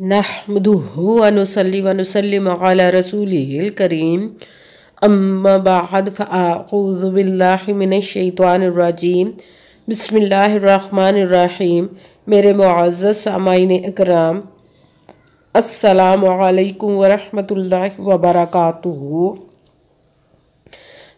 नहमदुहु व नुसल्ली व नुसल्लिमु अला रसूलिहिल करीम अम्मा बाद फ़अऊज़ु बिल्लाहि मिनश शैतानिर रजीम बिस्मिल्लाहिर रहमानिर रहीम। मेरे मुअज़्ज़ज़ सामाईन इकराम, अस्सलामु अलैकुम व रहमतुल्लाहि व बरकातुहू।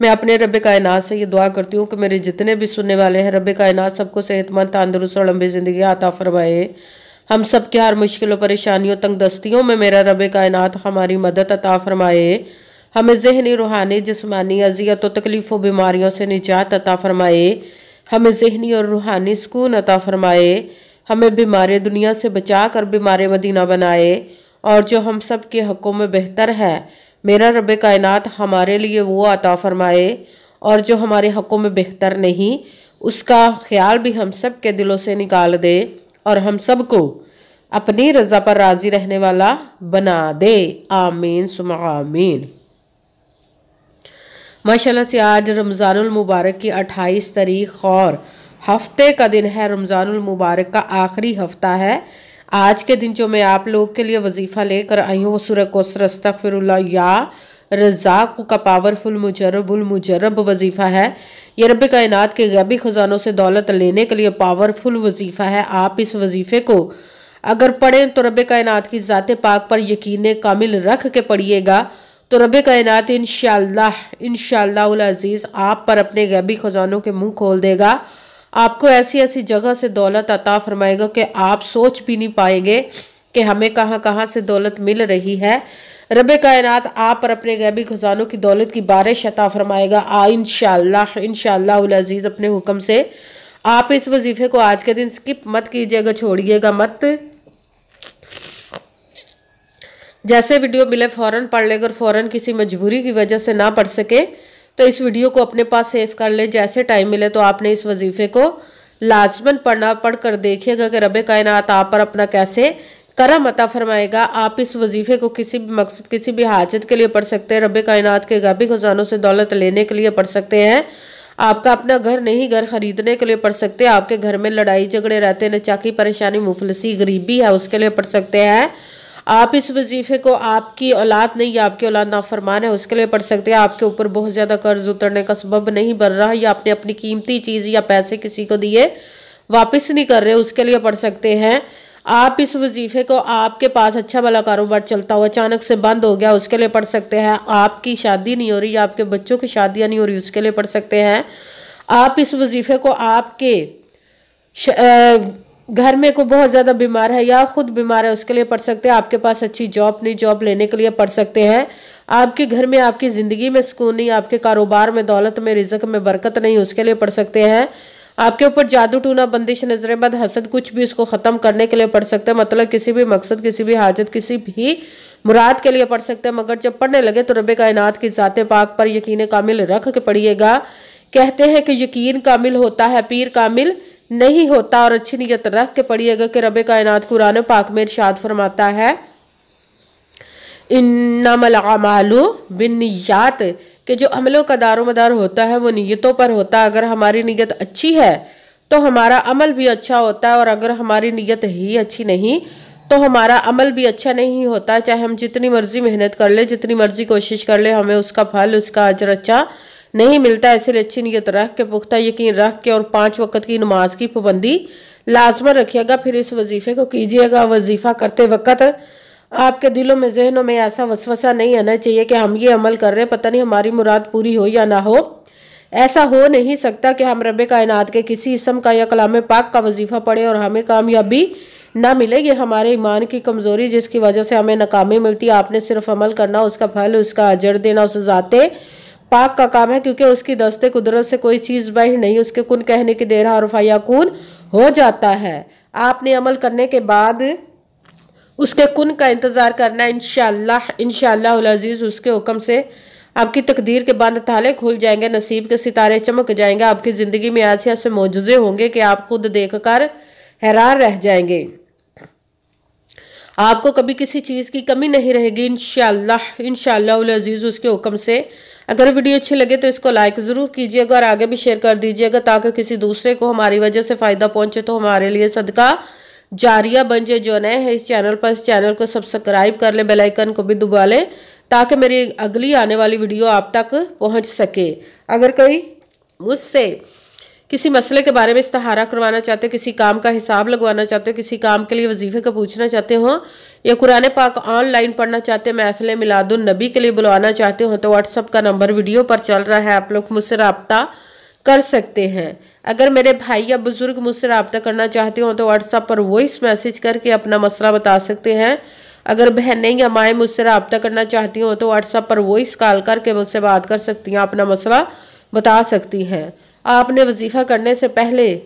मैं अपने रब कायनात से ये दुआ करती हूँ कि मेरे जितने भी सुनने वाले हैं, रब कायनात सबको सेहतमंद, तंदुरुस्त और लंबी ज़िंदगी अता फरमाए। हम सब की हर मुश्किलों, परेशानियों, तंगदस्तियों में मेरा रब कायनात हमारी मदद अता फरमाए। हमें ज़हनी, रूहानी, जिस्मानी अज़ियत और तकलीफ़ों, बीमारियों से निजात अता फरमाए। हमें ज़हनी और रूहानी सुकून अता फरमाए। हमें बीमार दुनिया से बचा कर बीमार मदीना बनाए। और जो हम सब के हक़ों में बेहतर है, मेरा रब कायनात हमारे लिए वो अता फरमाए। और जो हमारे हक़ों में बेहतर नहीं, उसका ख्याल भी हम सब के दिलों से निकाल दे और हम सब को अपनी रज़ा पर राज़ी रहने वाला बना दे। आमीन सुम्मा आमीन। माशाल्लाह से आज रमज़ानुल मुबारक की 28 तारीख़ और हफ्ते का दिन है। रमज़ानुल मुबारक का आखिरी हफ्ता है। आज के दिन जो मैं आप लोग के लिए वजीफ़ा लेकर आई हूँ वो सूरह कौसर अस्तग़फिरुल्लाह या रज़ाक़ का पावरफुल मुजर्रब वजीफ़ा है। ये रब कायनात के गैबी ख़ज़ानों से दौलत लेने के लिए पावरफुल वजीफ़ा है। आप इस वजीफ़े को अगर पढ़ें तो रब कायनात की ज़ात पाक पर यकीन कामिल रख के पढ़िएगा तो रब कायनात इंशाअल्लाह उल अज़ीज़ आप पर अपने गैबी ख़ज़ानों के मुँह खोल देगा। आपको ऐसी ऐसी जगह से दौलत अता फरमाएगा कि आप सोच भी नहीं पाएंगे कि हमें कहाँ कहाँ से दौलत मिल रही है। रब कायनात आप पर अपने गैबी खजानों की दौलत की बारिश अता फरमाएगा इंशाअल्लाह उल अज़ीज़ अपने हुक्म से। आप इस वजीफे को आज के दिन स्किप मत कीजिएगा, छोड़िएगा मत। जैसे वीडियो मिले फ़ौरन पढ़ लें। अगर फ़ौरन किसी मजबूरी की वजह से ना पढ़ सके तो इस वीडियो को अपने पास सेव कर लें। जैसे टाइम मिले तो आपने इस वजीफे को लाजमन पढ़ कर देखिएगा कि रब कायनात आप पर अपना कैसे करम अता फरमाएगा। आप इस वजीफे को किसी भी मकसद, किसी भी हाजत के लिए पढ़ सकते हैं। रब कायनात के गैबी खजानों से दौलत लेने के लिए पढ़ सकते हैं। आपका अपना घर नहीं, घर खरीदने के लिए पढ़ सकते हैं। आपके घर में लड़ाई झगड़े रहते हैं, नचाकी, परेशानी, मुफलसी, गरीबी है, उसके लिए पढ़ सकते हैं। आप इस वजीफे को आपकी औलाद नहीं या आपकी औलाद नाफरमान है उसके लिए पढ़ सकते हैं। आपके ऊपर बहुत ज़्यादा कर्ज उतरने का सबब नहीं बन रहा या आपने अपनी कीमती चीज़ या पैसे किसी को दिए वापस नहीं कर रहे उसके लिए पढ़ सकते हैं। आप इस वजीफे को आपके पास अच्छा भला कारोबार चलता हुआ अचानक से बंद हो गया उसके लिए पढ़ सकते हैं। आपकी शादी नहीं हो रही या आपके बच्चों की शादियाँ नहीं हो रही उसके लिए पढ़ सकते हैं। आप इस वजीफे को आपके घर में कोई बहुत ज़्यादा बीमार है या खुद बीमार है उसके लिए पढ़ सकते हैं। आपके पास अच्छी जॉब नहीं, जॉब लेने के लिए पढ़ सकते हैं। आपके घर में, आपकी ज़िंदगी में सुकून नहीं, आपके कारोबार में, दौलत में, रिज़्क़ में बरकत नहीं उसके लिए पढ़ सकते हैं। आपके ऊपर जादू टूना, बंदिश, नजर बद, हसद, कुछ भी उसको ख़त्म करने के लिए पढ़ सकते हैं। मतलब किसी भी मकसद, किसी भी हाजत, किसी भी मुराद के लिए पढ़ सकते हैं। मगर जब पढ़ने लगे तो रब कायनात की ज़ात पाक पर यकीन कामिल रख के पढ़िएगा। कहते हैं कि यकीन कामिल होता है, पीर कामिल नहीं होता। और अच्छी नीयत रख के पढ़िएगा कि रब कायनात कुरान पाक में इरशाद फरमाता है इन्नमल अमालु बिन्नियात, कि जो अमलों का दारोमदार होता है वो नीयतों पर होता है। अगर हमारी नीयत अच्छी है तो हमारा अमल भी अच्छा होता है और अगर हमारी नीयत ही अच्छी नहीं तो हमारा अमल भी अच्छा नहीं होता। चाहे हम जितनी मर्जी मेहनत कर ले, जितनी मर्जी कोशिश कर ले, हमें उसका फल, उसका अजर अच्छा नहीं मिलता। इसलिए अच्छी नीयत रख के, पुख्ता यकीन रख के और 5 वक्त की नमाज की पाबंदी लाजमन रखिएगा। फिर इस वजीफे को कीजिएगा। वजीफा करते वक्त आपके दिलों में, जहनों में ऐसा वसवसा नहीं आना चाहिए कि हम ये अमल कर रहे हैं, पता नहीं हमारी मुराद पूरी हो या ना हो। ऐसा हो नहीं सकता कि हम रब कायनात के किसी इसम का या कलाम पाक का वजीफा पढ़े और हमें कामयाबी ना मिले। ये हमारे ईमान की कमज़ोरी जिसकी वजह से हमें नाकामी मिलती है। आपने सिर्फ अमल करना, उसका फल, उसका अजर देना उस ज़ाते पाक का काम है, क्योंकि उसकी दस्ते कुदरत से कोई चीज़ बाहर नहीं, उसके कुन कहने की देर और फयाकुन हो जाता है। आपने अमल करने के बाद उसके कुन का इंतज़ार करना। इंशाअल्लाह उल अज़ीज़ उसके हुक्म से आपकी तकदीर के बंद ताले खुल जाएंगे, नसीब के सितारे चमक जाएंगे। आपकी ज़िंदगी में ऐसे ऐसे मौजूज़े होंगे कि आप खुद देख कर हैरान रह जाएंगे। आपको कभी किसी चीज़ की कमी नहीं रहेगी इंशाअल्लाह उल अज़ीज़ उसके हुक्म से। अगर वीडियो अच्छी लगे तो इसको लाइक ज़रूर कीजिएगा और आगे भी शेयर कर दीजिएगा ताकि किसी दूसरे को हमारी वजह से फ़ायदा पहुंचे तो हमारे लिए सदका जारिया बन जाए। जो नए हैं इस चैनल पर, इस चैनल को सब्सक्राइब कर ले, बेल आइकन को भी दबा ले ताकि मेरी अगली आने वाली वीडियो आप तक पहुंच सके। अगर कोई मुझसे किसी मसले के बारे में इस्तिहारा करवाना चाहते हो, किसी काम का हिसाब लगवाना चाहते हो, किसी काम के लिए वजीफे का पूछना चाहते हो, या कुरान पाक ऑनलाइन पढ़ना चाहते हो, महफिल मिलादुन नबी के लिए बुलवाना चाहते हो, तो व्हाट्सअप का नंबर वीडियो पर चल रहा है, आप लोग मुझसे रब्ता कर सकते हैं। अगर मेरे भाई या बुजुर्ग मुझसे रब्ता करना चाहते हो तो व्हाट्सएप पर वॉइस मैसेज करके अपना मसला बता सकते हैं। अगर बहनें या माएँ मुझसे रब्ता करना चाहती हो तो व्हाट्सएप पर वॉइस कॉल करके मुझसे बात कर सकती हैं, अपना मसला बता सकती हैं। आपने वजीफ़ा करने से पहले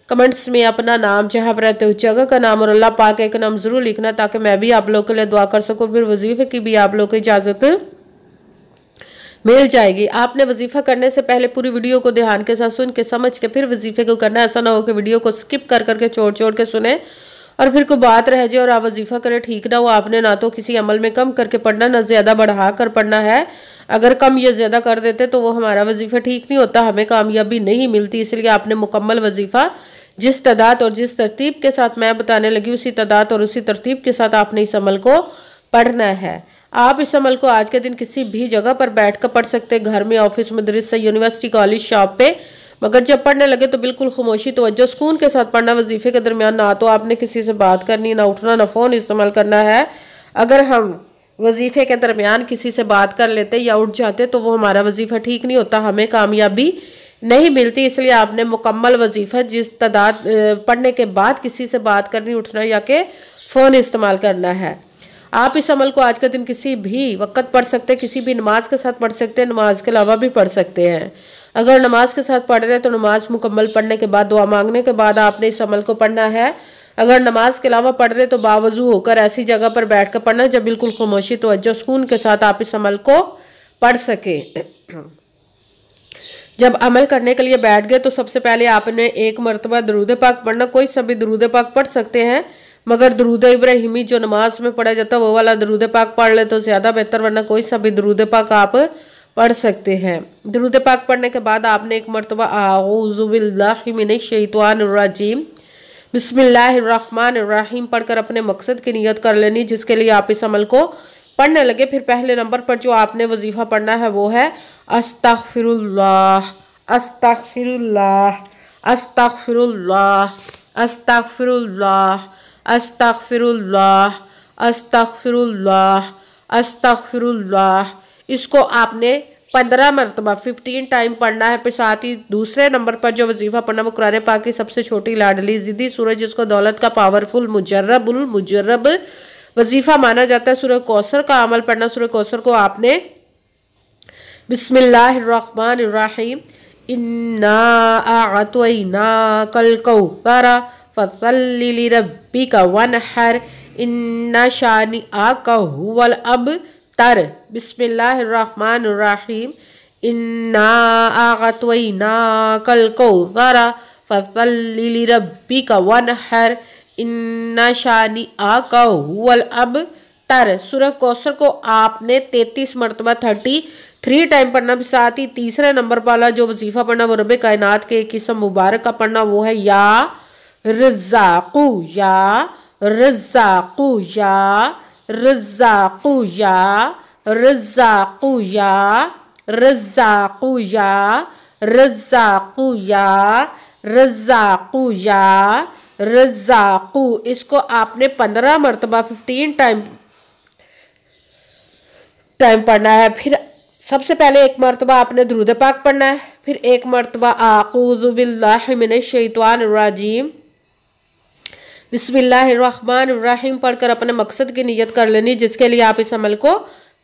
कमेंट्स में अपना नाम, जहाँ पर रहते हो जगह का नाम और अल्लाह पाक का नाम ज़रूर लिखना ताकि मैं भी आप लोगों के लिए दुआ कर सकूँ। फिर वजीफ़े की भी आप लोगों को इजाज़त मिल जाएगी। आपने वजीफ़ा करने से पहले पूरी वीडियो को ध्यान के साथ सुन के समझ के फिर वजीफ़े को करना। ऐसा ना हो कि वीडियो को स्किप कर करके छोड़ के सुने और फिर कोई बात रह जाए और आप वजीफ़ा करें, ठीक ना हो। आपने ना तो किसी अमल में कम करके पढ़ना, ना ज़्यादा बढ़ा कर पढ़ना है। अगर कम या ज़्यादा कर देते तो वो हमारा वजीफ़ा ठीक नहीं होता, हमें कामयाबी नहीं मिलती। इसलिए आपने मुकम्मल वजीफ़ा जिस तादाद और जिस तरतीब के साथ मैं बताने लगी उसी तादाद और उसी तरतीब के साथ आपने इस अमल को पढ़ना है। आप इस अमल को आज के दिन किसी भी जगह पर बैठ कर पढ़ सकते हैं, घर में, ऑफिस, मदरसा, यूनिवर्सिटी, कॉलेज, शॉप पे। मगर जब पढ़ने लगे तो बिल्कुल खामोशी, तवज्जो, सुकून के साथ पढ़ना। वजीफे के दरमियान ना तो आपने किसी से बात करनी, ना उठना, ना फ़ोन इस्तेमाल करना है। अगर हम वजीफे के दरमियान किसी से बात कर लेते या उठ जाते तो वो हमारा वजीफा ठीक नहीं होता, हमें कामयाबी नहीं मिलती। इसलिए आपने मुकम्मल वजीफा जिस तादाद पढ़ने के बाद किसी से बात करनी, उठना या के फ़ोन इस्तेमाल करना है। आप इस अमल को आज के दिन किसी भी वक्त पढ़ सकते हैं, किसी भी नमाज के साथ पढ़ सकते हैं, नमाज के अलावा भी पढ़ सकते हैं। अगर नमाज के साथ पढ़ रहे हैं तो नमाज मुकम्मल पढ़ने के बाद, दुआ मांगने के बाद आपने इस अमल को पढ़ना है। अगर नमाज के अलावा पढ़ रहे तो बावजू होकर ऐसी जगह पर बैठ कर पढ़ना जब बिल्कुल खामोशी, तवज्जो, सुकून के साथ आप इस अमल को पढ़ सके। जब अमल करने के लिए बैठ गए तो सबसे पहले आपने एक मरतबा दरूद पाक पढ़ना। कोई सभी दरूद पाक पढ़ सकते हैं, मगर दरूद इब्राहिमी जो नमाज में पढ़ा जाता है वो वाला दरूद पाक पढ़ ले तो ज़्यादा बेहतर, वरना कोई सभी दरूद पाक आप पढ़ सकते हैं। दरूद पाक पढ़ने के बाद आपने एक मरतबा आऊज़ु बिल्लाहि मिनश शैतानिर रजीम बिस्मिल्लाहिर्रहमानिर्रहीम पढ़कर अपने मकसद की नियत कर लेनी जिसके लिए आप इस अमल को पढ़ने लगे। फिर पहले नंबर पर जो आपने वजीफ़ा पढ़ना है वो है अस्तगफिरुल्लाह, अस्तगफिरुल्लाह, अस्तगफिरुल्लाह, अस्तगफिरुल्लाह, अस्तगफिरुल्लाह, अस्तगफिरुल्लाह, अस्तगफिरुल्लाह। इसको आपने 15 मरतबा 15 टाइम पढ़ना है। फिर साथ ही दूसरे नंबर पर जो वजीफा पढ़ना वो कुरान पाक की सबसे छोटी लाडली ज़िद्दी सूरह जिसको दौलत का पावरफुल मुजर्रब वजीफा माना जाता है, सूरह कौसर का अमल पढ़ना। सूरह कौसर को आपने बिस्मिल्लाहिर्रहमानिर्रहीम इन्ना अअतैनाकल कौसर फसल्लि लिरब्बिका वनहर इन्ना शानिअका हुवल अबतर बिस्मिल्लाहिर्रहमानिर्रहीम इन्ना अअतैनाकल कौसर फसल्लि लिरब्बिका वनहर इन्ना शानिअका हुवल अबतर। सूरह कौसर को आपने 33 मरतबा 33 टाइम पढ़ना। भी साथ ही तीसरे नंबर वाला जो वजीफा पढ़ना वो रब कायनात के एक किस्म मुबारक का पढ़ना वो है या रज़्ज़ाक़ु, या रज़्ज़ाक़ु, या रज़्ज़ाक़ु, या रज़्ज़ाक़ु, या रज़्ज़ाक़ु, या रज़्ज़ाक़ु, या रज़्ज़ाक़ु, या रज़्ज़ाक़ु। इसको आपने 15 मरतबा 15 टाइम पढ़ना है। फिर सबसे पहले एक मरतबा आपने दुरूद पाक पढ़ना है, फिर एक मरतबा आऊज़ु बिल्लाहि मिनश शैतानिर रजीम बिस्मिल्लाहिर्रहमानिर्रहीम पढ़कर अपने मकसद की नियत कर लेनी जिसके लिए आप इस अमल को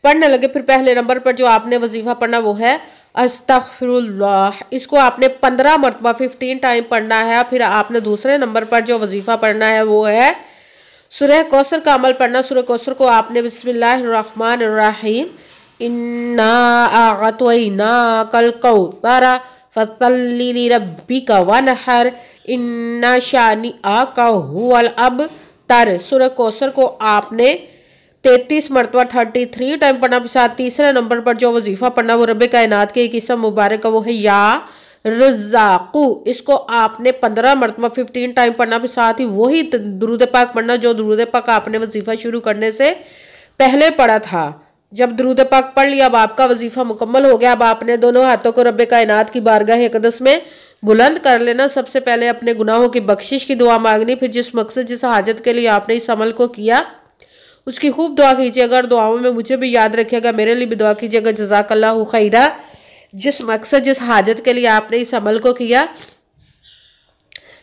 पढ़ने लगे। फिर पहले नंबर पर जो आपने वजीफा पढ़ना वो है अस्तगफिरुल्लाह। इसको आपने 15 मरतबा 15 टाइम पढ़ना है। फिर आपने दूसरे नंबर पर जो वजीफा पढ़ना है वो है सूरह कौसर का अमल पढ़ना। सूरह कौसर को आपने बिस्मिल्लाहिर्रहमानिर्रहीम इन्ना अअतैनाकल कौसर फसल्लि लिरब्बिका वनहर इन्ना शानिअका हुवल अबतर। सूरह कौसर को आपने 33 मरतबा 33 टाइम पढ़ना। साथ तीसरे नंबर पर जो वजीफा पढ़ना वो रब कायनात के एक किस्म मुबारक का वो है या रज़्ज़ाक़ु, इसको आपने 15 मरतबा 15 टाइम पढ़ना, फिर साथ ही वही दुरूद पाक पढ़ना जो दुरूद पाक आपने वजीफ़ा शुरू करने से पहले पढ़ा था। जब दुरूद पाक पढ़ लिया, अब आपका वजीफ़ा मुकम्मल हो गया। अब आपने दोनों हाथों को रब्बे कायनात की बारगाह अक़दस में बुलंद कर लेना। सबसे पहले अपने गुनाहों की बख्शिश की दुआ मांगनी, फिर जिस मकसद जिस हाजत के लिए आपने इस अमल को किया उसकी खूब दुआ कीजिएगा। और दुआओं में मुझे भी याद रखिएगा, मेरे लिए भी दुआ कीजिएगा। जज़ाकल्लाहु खैरा। जिस मकसद जिस हाजत के लिए आपने इस अमल को किया,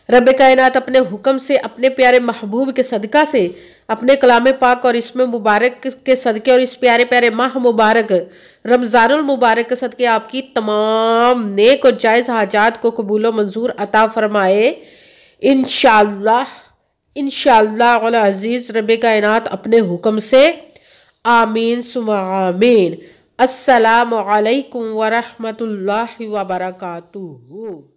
रब कायनात अपने हुक्म से, अपने प्यारे महबूब के सदका से, अपने कलाम पाक और इसमें मुबारक के सदके और इस प्यारे प्यारे माह मुबारक रमज़ानुल मुबारक के सदके आपकी तमाम नेक और जायज़ हाजात को कबूल व मंजूर अता फरमाए इंशाअल्लाह। इंशाअल्लाह अल अज़ीज़ रब कायनात अपने हुक्म से। आमीन सुम्मा आमीन। अस्सलामु अलैकुम व रहमतुल्लाहि व बरकातुहू।